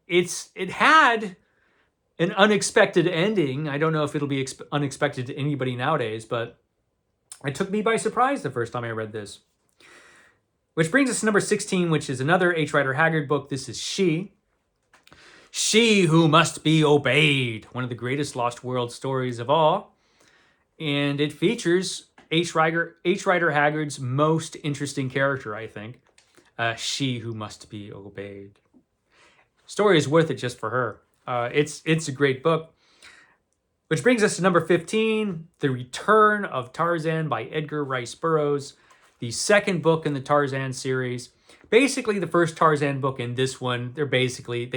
it had an unexpected ending. I don't know if it'll be unexpected to anybody nowadays, but it took me by surprise the first time I read this. Which brings us to number 16, which is another H. Rider Haggard book. This is She Who Must Be Obeyed, one of the greatest Lost World stories of all. And it features H. Rider Haggard's most interesting character, I think. She Who Must Be Obeyed. Story is worth it just for her. It's a great book. Which brings us to number 15, The Return of Tarzan by Edgar Rice Burroughs. The second book in the Tarzan series. Basically, the first Tarzan book and this one, they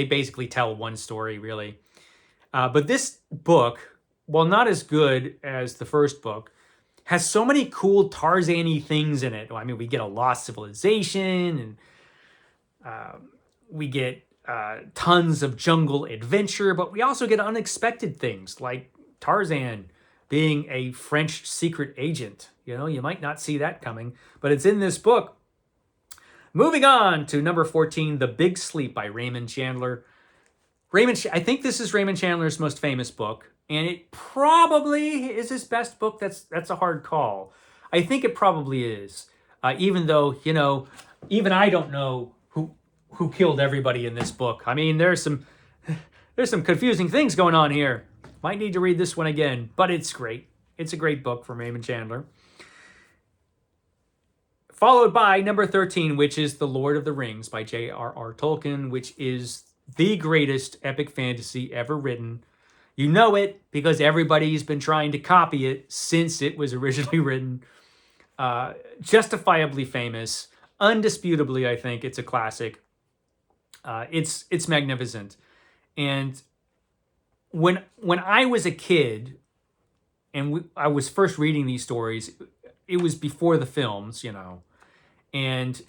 basically tell one story, really. But this book, while not as good as the first book, has so many cool Tarzan-y things in it. I mean, we get a lost civilization, and we get tons of jungle adventure, but we also get unexpected things, like Tarzan being a French secret agent. You know, you might not see that coming, but it's in this book. Moving on to number 14, The Big Sleep by Raymond Chandler. I think this is Raymond Chandler's most famous book, and it probably is his best book. That's a hard call. I think it probably is, even though, you know, even I don't know who killed everybody in this book. I mean, there's some confusing things going on here. Might need to read this one again, but it's great. It's a great book from Raymond Chandler. Followed by number 13, which is The Lord of the Rings by J.R.R. Tolkien, which is the greatest epic fantasy ever written. You know it because everybody's been trying to copy it since it was originally written. Justifiably famous, undisputably, I think it's a classic. It's magnificent. And when I was a kid and I was first reading these stories, it was before the films, and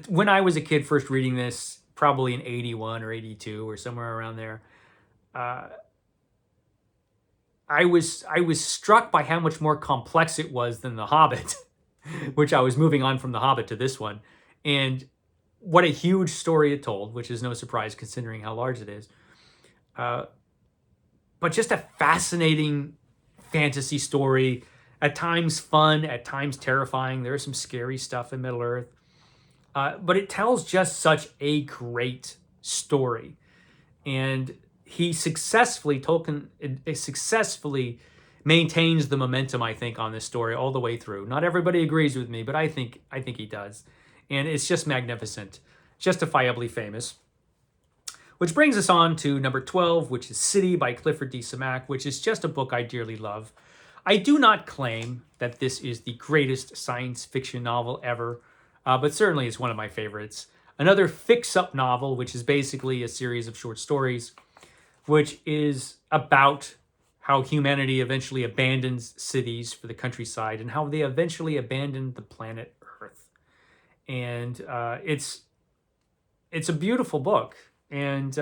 when I was a kid first reading this, probably in 81 or 82 or somewhere around there, I was struck by how much more complex it was than The Hobbit, which I was moving on from The Hobbit to this one, and what a huge story it told, which is no surprise considering how large it is. But just a fascinating fantasy story, at times fun, at times terrifying. There is some scary stuff in Middle Earth. But it tells just such a great story. And he successfully maintains the momentum, I think, on this story all the way through. Not everybody agrees with me, but I think he does. And it's just magnificent, justifiably famous. Which brings us on to number 12, which is City by Clifford D. Samack, which is just a book I dearly love. I do not claim that this is the greatest science fiction novel ever, but certainly it's one of my favorites. Another fix-up novel, which is basically a series of short stories, which is about how humanity eventually abandons cities for the countryside and how they eventually abandoned the planet Earth. And it's a beautiful book and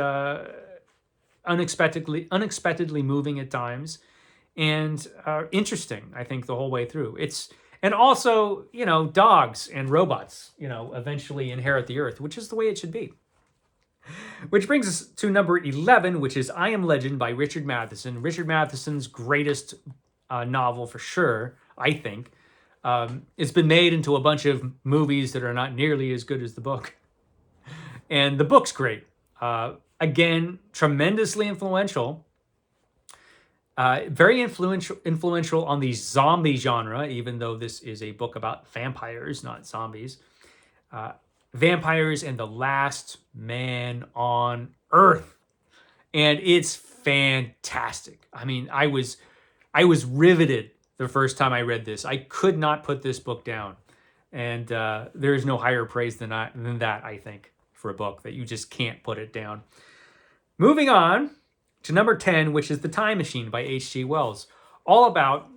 unexpectedly moving at times and interesting, I think, the whole way through. And also, dogs and robots, eventually inherit the Earth, which is the way it should be. Which brings us to number 11, which is I Am Legend by Richard Matheson. Richard Matheson's greatest novel for sure, I think. It's been made into a bunch of movies that are not nearly as good as the book. And the book's great. Again, tremendously influential. Very influential on the zombie genre, even though this is a book about vampires, not zombies. Vampires and the last man on Earth. And it's fantastic. I mean, I was riveted the first time I read this. I could not put this book down. And there's no higher praise than that, I think, for a book, that you just can't put it down. Moving on to number 10, which is The Time Machine by H.G. Wells. All about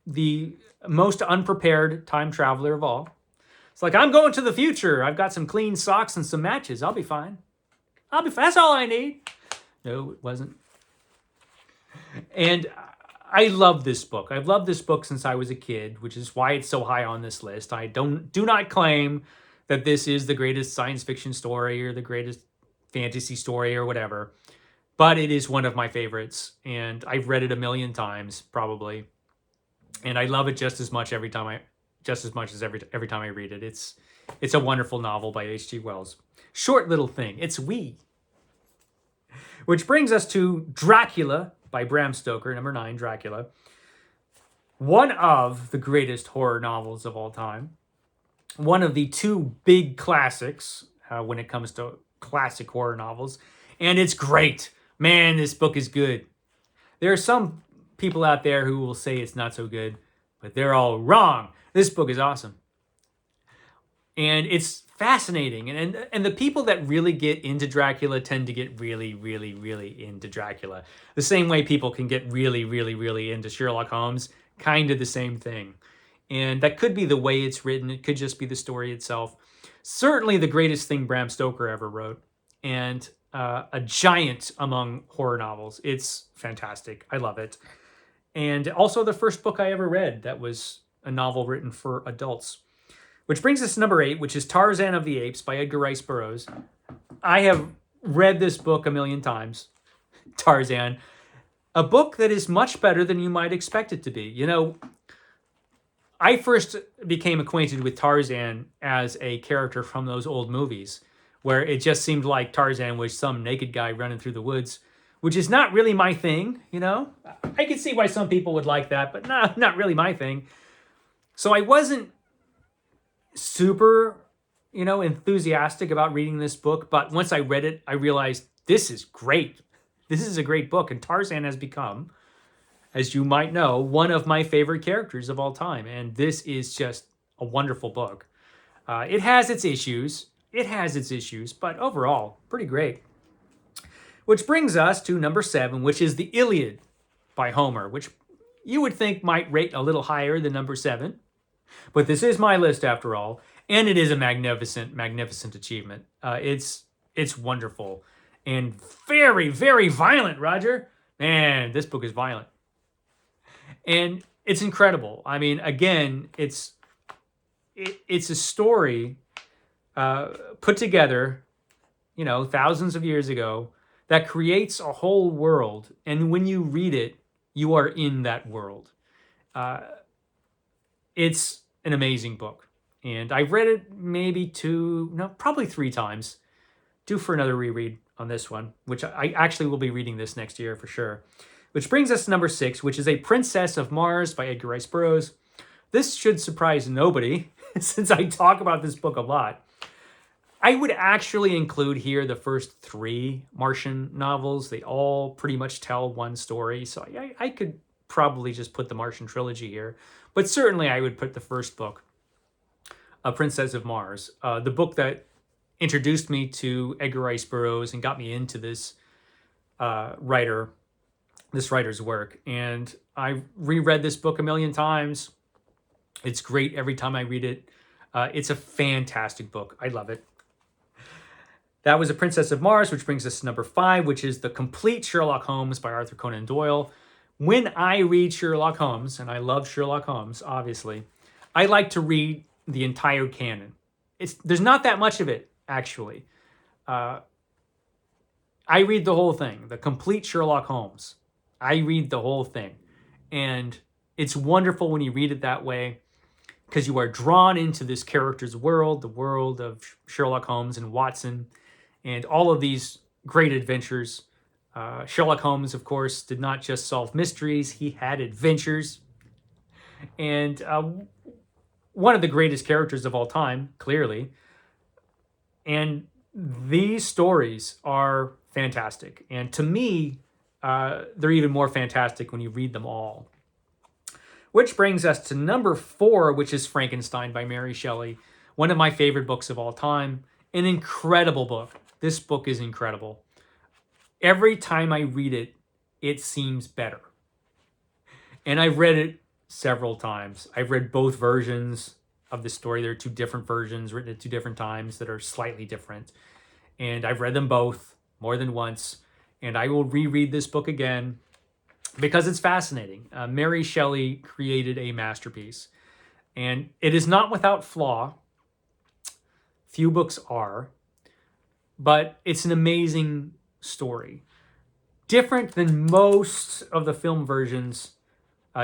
the most unprepared time traveler of all. It's like, I'm going to the future. I've got some clean socks and some matches. I'll be fine. That's all I need. No, it wasn't. And I love this book. I've loved this book since I was a kid, which is why it's so high on this list. I do not claim that this is the greatest science fiction story or the greatest fantasy story or whatever, but it is one of my favorites, and I've read it a million times probably, and I love it just as much every time I read it. It's a wonderful novel by H.G. Wells. Short little thing. It's wee. Which brings us to Dracula by Bram Stoker, number 9, Dracula. One of the greatest horror novels of all time. One of the two big classics when it comes to classic horror novels. And it's great. Man, this book is good. There are some people out there who will say it's not so good, but they're all wrong. This book is awesome. And it's fascinating. And the people that really get into Dracula tend to get really, really, really into Dracula. The same way people can get really, really, really into Sherlock Holmes. Kind of the same thing. And that could be the way it's written. It could just be the story itself. Certainly the greatest thing Bram Stoker ever wrote. And a giant among horror novels. It's fantastic. I love it. And also the first book I ever read that was a novel written for adults. Which brings us to number 8, which is Tarzan of the Apes by Edgar Rice Burroughs. I have read this book a million times. Tarzan. A book that is much better than you might expect it to be. I first became acquainted with Tarzan as a character from those old movies, where it just seemed like Tarzan was some naked guy running through the woods, which is not really my thing, I can see why some people would like that, but not really my thing. So I wasn't super, enthusiastic about reading this book, but once I read it, I realized this is great. This is a great book, and Tarzan has become, as you might know, one of my favorite characters of all time, and this is just a wonderful book. It has its issues. It has its issues, but overall, pretty great. Which brings us to number 7, which is the Iliad by Homer, which you would think might rate a little higher than number 7. But this is my list after all, and it is a magnificent, magnificent achievement. It's wonderful and very, very violent, Roger. Man, this book is violent. And it's incredible. I mean, again, it's a story put together, thousands of years ago that creates a whole world. And when you read it, you are in that world. It's an amazing book. And I've read it probably 3 times. Due for another reread on this one, which I actually will be reading this next year for sure. Which brings us to number 6, which is A Princess of Mars by Edgar Rice Burroughs. This should surprise nobody, since I talk about this book a lot. I would actually include here the first 3 Martian novels. They all pretty much tell one story, so I could probably just put the Martian trilogy here. But certainly I would put the first book, A Princess of Mars, the book that introduced me to Edgar Rice Burroughs and got me into this writer's work. And I reread this book a million times. It's great every time I read it. It's a fantastic book. I love it. That was A Princess of Mars, which brings us to number 5, which is The Complete Sherlock Holmes by Arthur Conan Doyle. When I read Sherlock Holmes, and I love Sherlock Holmes, obviously, I like to read the entire canon. There's not that much of it, actually. I read the whole thing, The Complete Sherlock Holmes. I read the whole thing. And it's wonderful when you read it that way, because you are drawn into this character's world, the world of Sherlock Holmes and Watson, and all of these great adventures. Sherlock Holmes, of course, did not just solve mysteries, he had adventures. And one of the greatest characters of all time, clearly. And these stories are fantastic. And to me, they're even more fantastic when you read them all. Which brings us to number 4, which is Frankenstein by Mary Shelley. One of my favorite books of all time. An incredible book. This book is incredible. Every time I read it, it seems better. And I've read it several times. I've read both versions of the story. There are 2 different versions written at 2 different times that are slightly different. And I've read them both more than once. And I will reread this book again because it's fascinating. Mary Shelley created a masterpiece. And it is not without flaw. Few books are. But it's an amazing story. Different than most of the film versions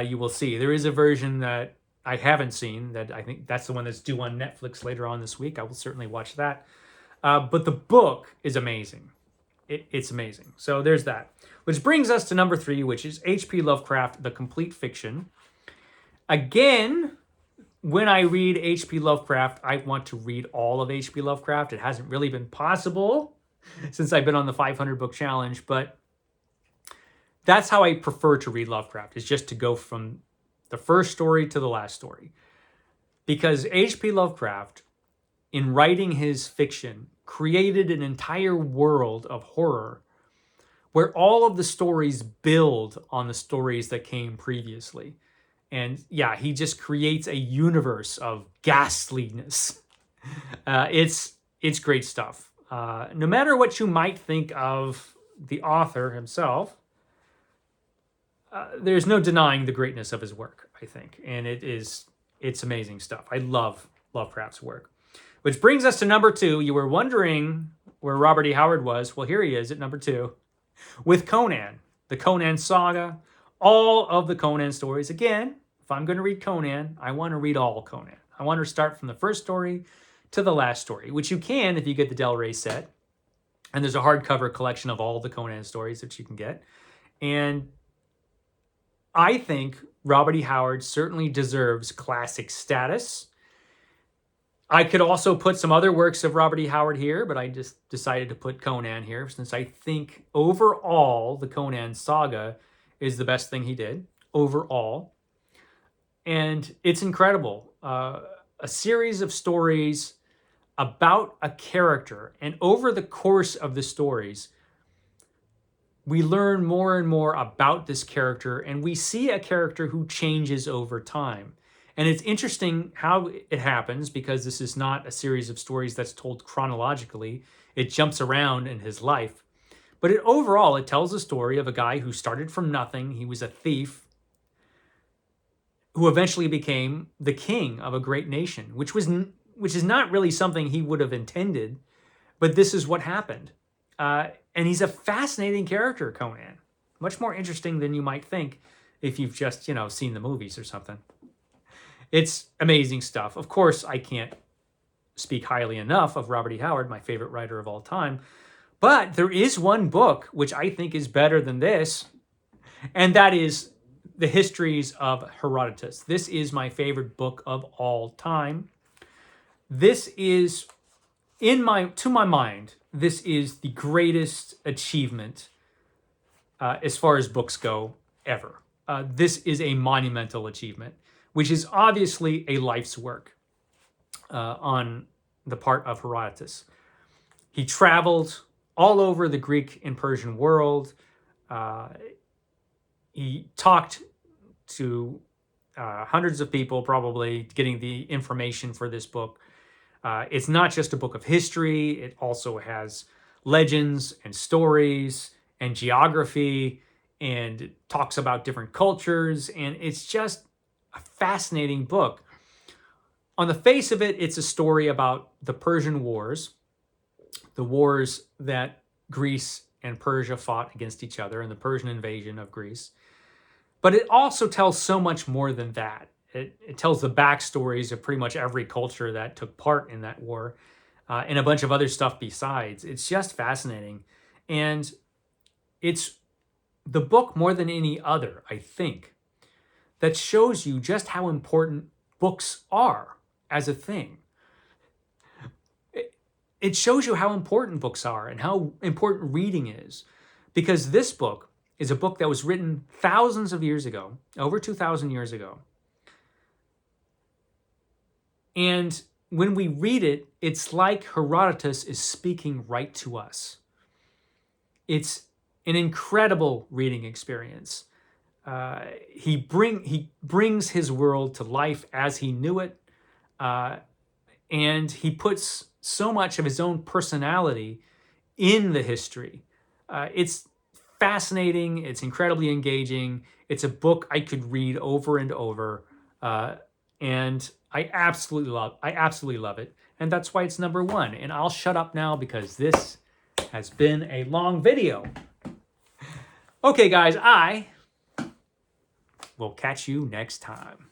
you will see. There is a version that I haven't seen, that I think that's the one that's due on Netflix later on this week. I will certainly watch that. But the book is amazing. It's amazing. So there's that. Which brings us to number 3, which is H.P. Lovecraft, The Complete Fiction. Again, when I read H.P. Lovecraft, I want to read all of H.P. Lovecraft. It hasn't really been possible since I've been on the 500 book challenge, but that's how I prefer to read Lovecraft, is just to go from the first story to the last story. Because H.P. Lovecraft, in writing his fiction, created an entire world of horror where all of the stories build on the stories that came previously. And yeah, he just creates a universe of ghastliness. It's great stuff. No matter what you might think of the author himself, there's no denying the greatness of his work, I think. And it's amazing stuff. I love Lovecraft's work. Which brings us to number 2. You were wondering where Robert E. Howard was. Well, here he is at number 2. With Conan, the Conan saga, all of the Conan stories. Again, if I'm going to read Conan, I want to read all Conan. I want to start from the first story to the last story, which you can if you get the Del Rey set. And there's a hardcover collection of all the Conan stories that you can get. And I think Robert E. Howard certainly deserves classic status. I could also put some other works of Robert E. Howard here, but I just decided to put Conan here since I think overall the Conan saga is the best thing he did overall. And it's incredible. a series of stories about a character. And over the course of the stories, we learn more and more about this character, and we see a character who changes over time. And it's interesting how it happens, because this is not a series of stories that's told chronologically. It jumps around in his life. But overall, it tells the story of a guy who started from nothing. He was a thief who eventually became the king of a great nation, which is not really something he would have intended, but this is what happened. And he's a fascinating character, Conan. Much more interesting than you might think if you've just, seen the movies or something. It's amazing stuff. Of course, I can't speak highly enough of Robert E. Howard, my favorite writer of all time. But there is one book which I think is better than this, and that is The Histories of Herodotus. This is my favorite book of all time. This is, to my mind, this is the greatest achievement as far as books go ever. This is a monumental achievement, which is obviously a life's work on the part of Herodotus. He traveled all over the Greek and Persian world. He talked to hundreds of people, probably getting the information for this book. It's not just a book of history. It also has legends and stories and geography, and it talks about different cultures. And it's just a fascinating book. On the face of it, it's a story about the Persian Wars, the wars that Greece and Persia fought against each other, and the Persian invasion of Greece. But it also tells so much more than that. It tells the backstories of pretty much every culture that took part in that war, and a bunch of other stuff besides. It's just fascinating. And it's the book more than any other, I think, that shows you just how important books are as a thing. It shows you how important books are and how important reading is. Because this book is a book that was written thousands of years ago, over 2,000 years ago. And when we read it, it's like Herodotus is speaking right to us. It's an incredible reading experience. He brings his world to life as he knew it, and he puts so much of his own personality in the history. It's fascinating. It's incredibly engaging. It's a book I could read over and over, and I absolutely love it. And that's why it's number one. And I'll shut up now because this has been a long video. Okay, guys, I will catch you next time.